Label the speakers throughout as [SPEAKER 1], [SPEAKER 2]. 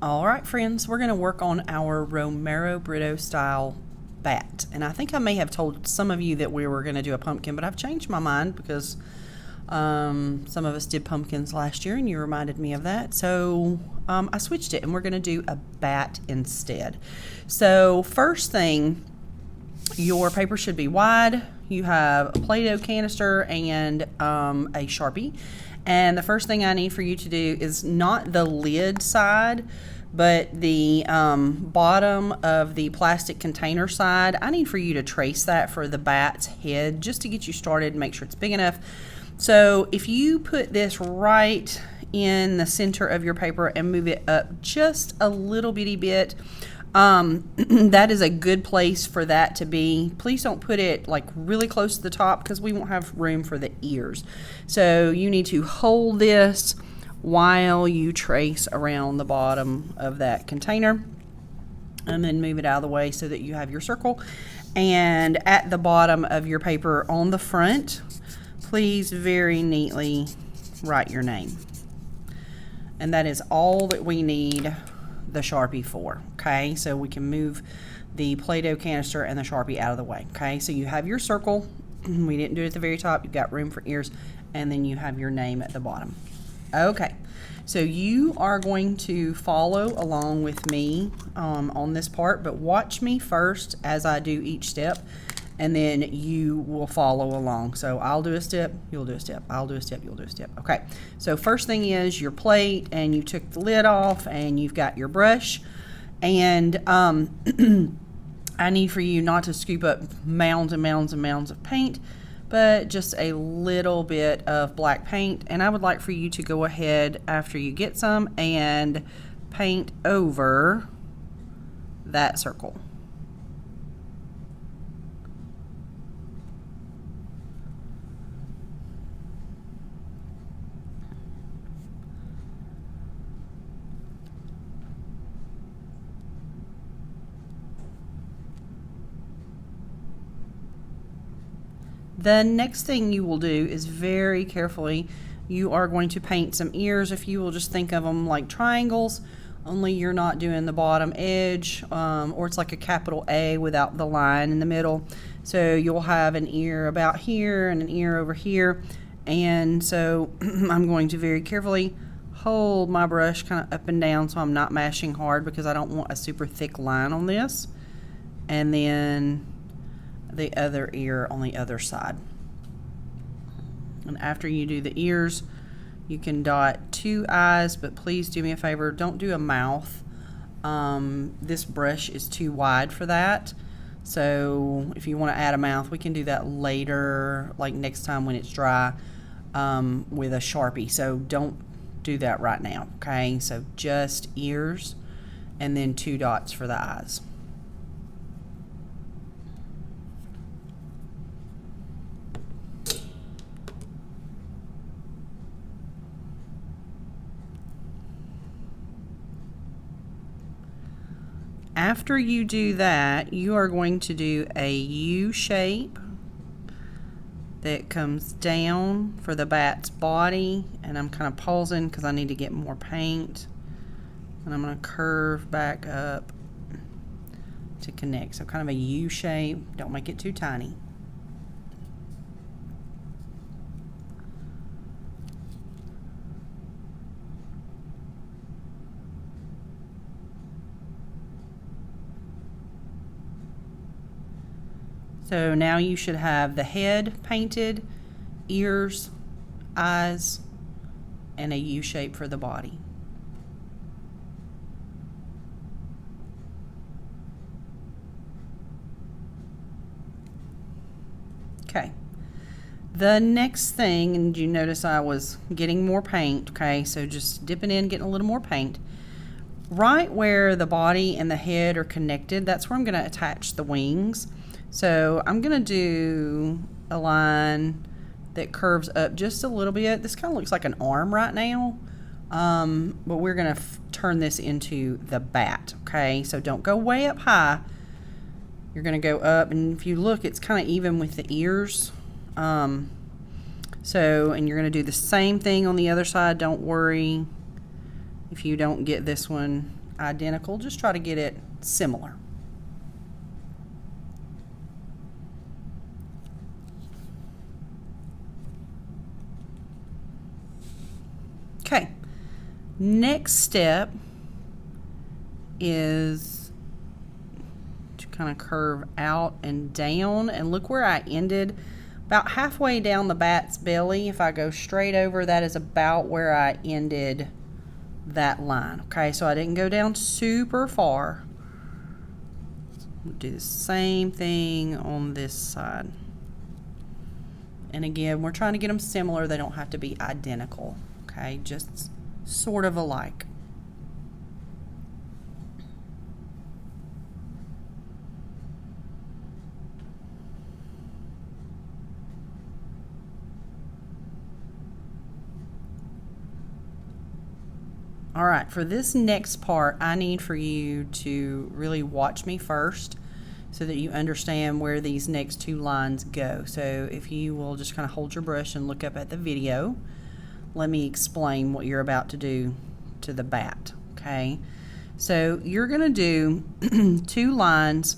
[SPEAKER 1] All right, friends, we're going to work on our Romero Britto style bat. And I think I may have told some of you that we were going to do a pumpkin, but I've changed my mind because some of us did pumpkins last year and you reminded me of that. So I switched it and we're going to do a bat instead. So first thing, your paper should be wide. You have a Play-Doh canister and a Sharpie. And the first thing I need for you to do is not the lid side, but the bottom of the plastic container side. I need for you to trace that for the bat's head just to get you started and make sure it's big enough. So if you put this right in the center of your paper and move it up just a little bitty bit, that is a good place for that to be. Please don't put it like really close to the top because we won't have room for the ears. So you need to hold this while you trace around the bottom of that container and then move it out of the way so that you have your circle. And at the bottom of your paper on the front, please very neatly write your name. And that is all that we need the Sharpie for. Okay, so we can move the Play-Doh canister and the Sharpie out of the way. Okay, so you have your circle. We didn't do it at the very top. You've got room for ears, and then you have your name at the bottom. Okay, so you are going to follow along with me on this part, but watch me first as I do each step, and then you will follow along. So I'll do a step, you'll do a step, I'll do a step, you'll do a step. Okay, so first thing is your plate, and you took the lid off, and you've got your brush, and I need for you not to scoop up mounds and mounds and mounds of paint, but just a little bit of black paint. And I would like for you to go ahead after you get some and paint over that circle. The next thing you will do is very carefully, you are going to paint some ears. If you will just think of them like triangles, only you're not doing the bottom edge, or it's like a capital A without the line in the middle. So you'll have an ear about here and an ear over here. And so I'm going to very carefully hold my brush kind of up and down so I'm not mashing hard because I don't want a super thick line on this. And then the other ear on the other side. And after you do the ears, you can dot 2 eyes, but please do me a favor, don't do a mouth. This brush is too wide for that. So if you want to add a mouth, we can do that later, like next time when it's dry, with a Sharpie. So don't do that right now, okay? So just ears and then 2 dots for the eyes. After you do that, you are going to do a U shape that comes down for the bat's body, and I'm kind of pausing because I need to get more paint, and I'm going to curve back up to connect. So kind of a U shape, don't make it too tiny. So now you should have the head painted, ears, eyes, and a U shape for the body. Okay. The next thing, and you notice I was getting more paint, okay, so just dipping in, getting a little more paint. Right where the body and the head are connected, that's where I'm going to attach the wings. So I'm going to do a line that curves up just a little bit. This kind of looks like an arm right now, but we're going to turn this into the bat, okay? So don't go way up high. You're going to go up, and if you look, it's kind of even with the ears. And you're going to do the same thing on the other side. Don't worry if you don't get this one identical, just try to get it similar. Okay, next step is to kind of curve out and down, and look where I ended. About halfway down the bat's belly, if I go straight over, that is about where I ended that line. Okay, so I didn't go down super far. We'll do the same thing on this side. And again, we're trying to get them similar. They don't have to be identical. Okay, just sort of alike. All right, for this next part, I need for you to really watch me first so that you understand where these next two lines go. So if you will just kind of hold your brush and look up at the video, let me explain what you're about to do to the bat, okay? So you're gonna do two lines.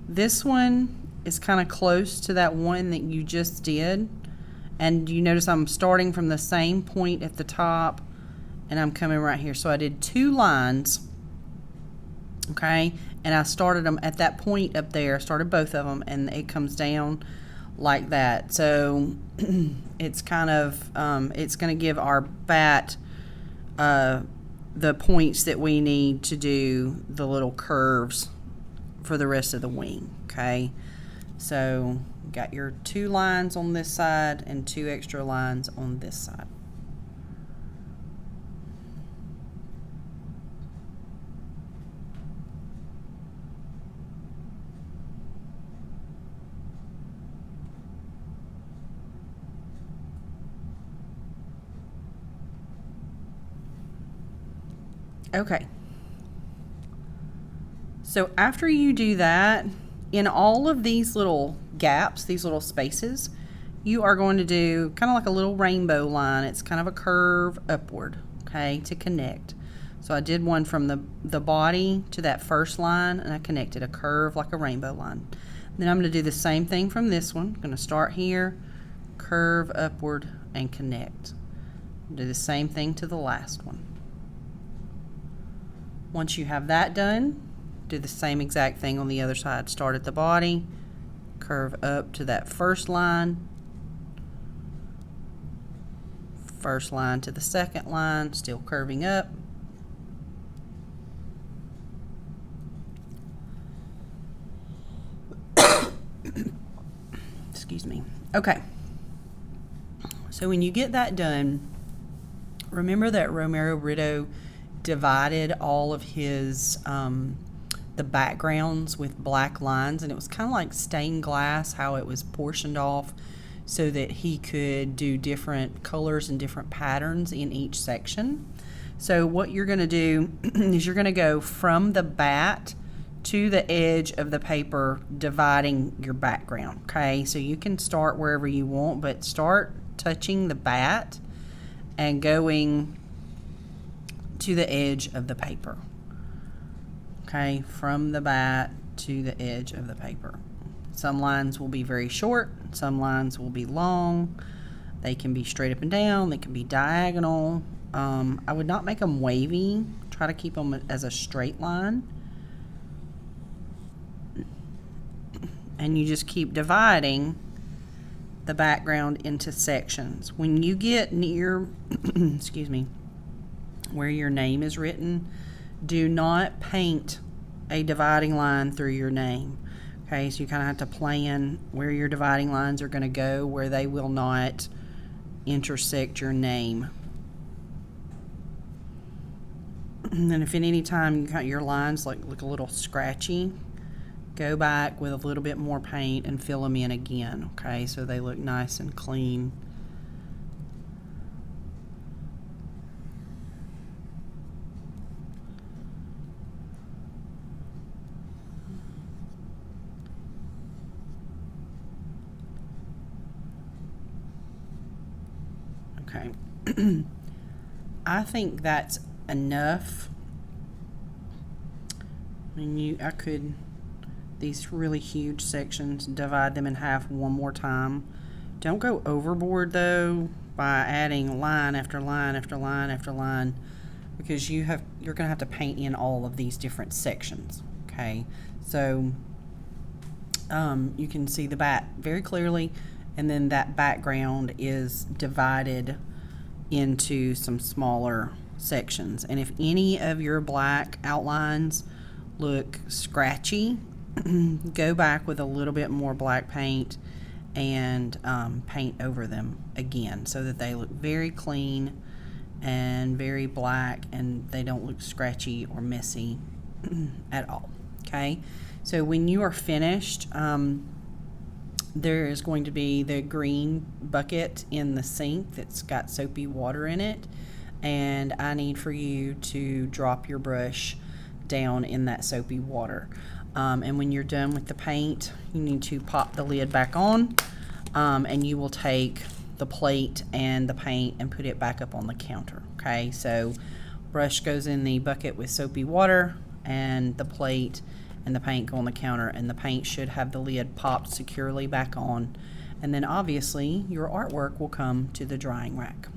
[SPEAKER 1] This one is kind of close to that one that you just did. And you notice I'm starting from the same point at the top and I'm coming right here. So I did two lines, okay? And I started them at that point up there, started both of them, and it comes down like that. So it's kind of, it's going to give our bat the points that we need to do the little curves for the rest of the wing, okay? So you got your two lines on this side and two extra lines on this side. Okay, so after you do that, in all of these little gaps, these little spaces, you are going to do kind of like a little rainbow line. It's kind of a curve upward, okay, to connect. So I did one from the body to that first line, and I connected a curve like a rainbow line. Then I'm going to do the same thing from this one. I'm going to start here, curve upward, and connect. Do the same thing to the last one. Once you have that done, do the same exact thing on the other side. Start at the body, curve up to that first line to the second line, still curving up. Excuse me. Okay. So when you get that done, remember that Romero Britto divided all of his the backgrounds with black lines, and it was kind of like stained glass, how it was portioned off so that he could do different colors and different patterns in each section. So what you're going to do is you're going to go from the bat to the edge of the paper, dividing your background, okay? So you can start wherever you want, but start touching the bat and going to the edge of the paper, okay? From the bat to the edge of the paper. Some lines will be very short, some lines will be long. They can be straight up and down, they can be diagonal. I would not make them wavy. Try to keep them as a straight line. And you just keep dividing the background into sections. When you get near, excuse me, where your name is written, do not paint a dividing line through your name. Okay, so you kind of have to plan where your dividing lines are going to go, where they will not intersect your name. And then if at any time you got your lines look a little scratchy, go back with a little bit more paint and fill them in again, okay, so they look nice and clean. Okay. I think that's enough And I could, these really huge sections, divide them in half one more time. Don't go overboard though by adding line after line after line after line, because you're going to have to paint in all of these different sections. Okay, so you can see the bat very clearly, and then that background is divided into some smaller sections. And if any of your black outlines look scratchy, go back with a little bit more black paint and paint over them again so that they look very clean and very black, and they don't look scratchy or messy at all. Okay, so when you are finished, there is going to be the green bucket in the sink that's got soapy water in it, and I need for you to drop your brush down in that soapy water. And when you're done with the paint, you need to pop the lid back on, and you will take the plate and the paint and put it back up on the counter. Okay, so brush goes in the bucket with soapy water, and the plate and the paint go on the counter, and the paint should have the lid popped securely back on, and then obviously your artwork will come to the drying rack.